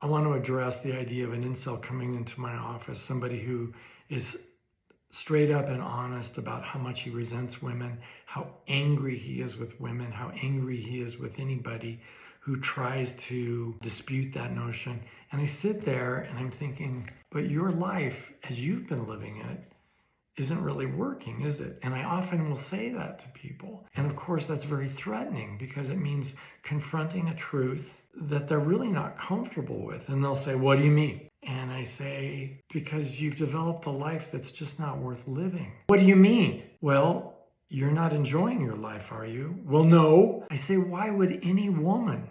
I want to address the idea of an incel coming into my office, somebody who is straight up and honest about how much he resents women, how angry he is with women, how angry he is with anybody who tries to dispute that notion. And I sit there and I'm thinking, but your life as you've been living it isn't really working, is it? And I often will say that to people. And of course, that's very threatening because it means confronting a truth that they're really not comfortable with. And they'll say, what do you mean? And I say, because you've developed a life that's just not worth living. What do you mean? Well, you're not enjoying your life, are you? Well, no. I say, why would any woman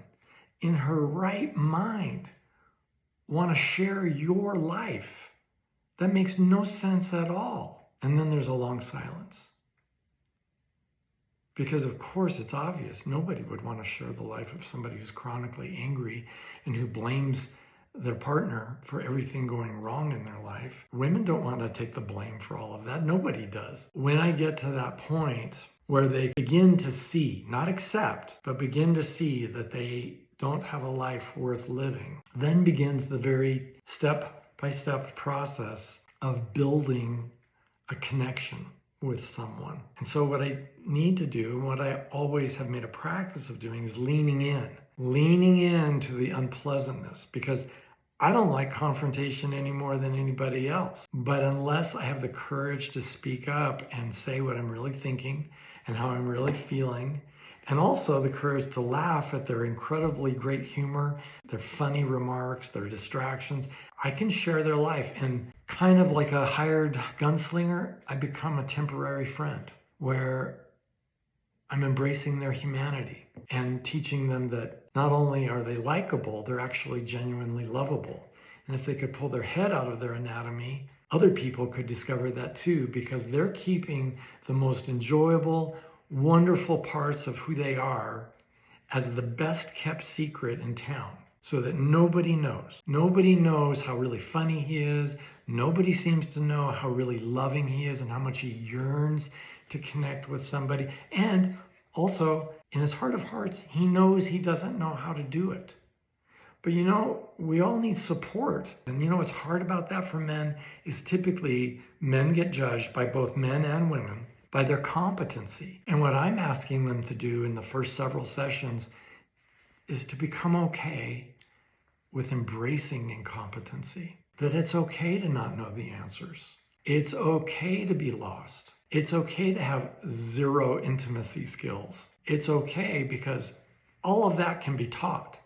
in her right mind want to share your life? That makes no sense at all. And then there's a long silence. Because of course it's obvious, nobody would want to share the life of somebody who's chronically angry and who blames their partner for everything going wrong in their life. Women don't want to take the blame for all of that. Nobody does. When I get to that point where they begin to see, not accept, but begin to see that they don't have a life worth living, then begins the very step-by-step process of building a connection with someone. And so what I need to do, what I always have made a practice of doing, is leaning into the unpleasantness, because I don't like confrontation any more than anybody else. But unless I have the courage to speak up and say what I'm really thinking and how I'm really feeling, and also the courage to laugh at their incredibly great humor, their funny remarks, their distractions, I can share their life. And kind of like a hired gunslinger, I become a temporary friend where I'm embracing their humanity and teaching them that not only are they likable, they're actually genuinely lovable. And if they could pull their head out of their anatomy, other people could discover that too, because they're keeping the most enjoyable, wonderful parts of who they are as the best kept secret in town, so that nobody knows. Nobody knows how really funny he is. Nobody seems to know how really loving he is and how much he yearns to connect with somebody. And also, in his heart of hearts, he knows he doesn't know how to do it. But you know, we all need support. And you know what's hard about that for men is typically men get judged by both men and women by their competency. And what I'm asking them to do in the first several sessions is to become okay with embracing incompetency. That it's okay to not know the answers. It's okay to be lost. It's okay to have zero intimacy skills. It's okay because all of that can be taught.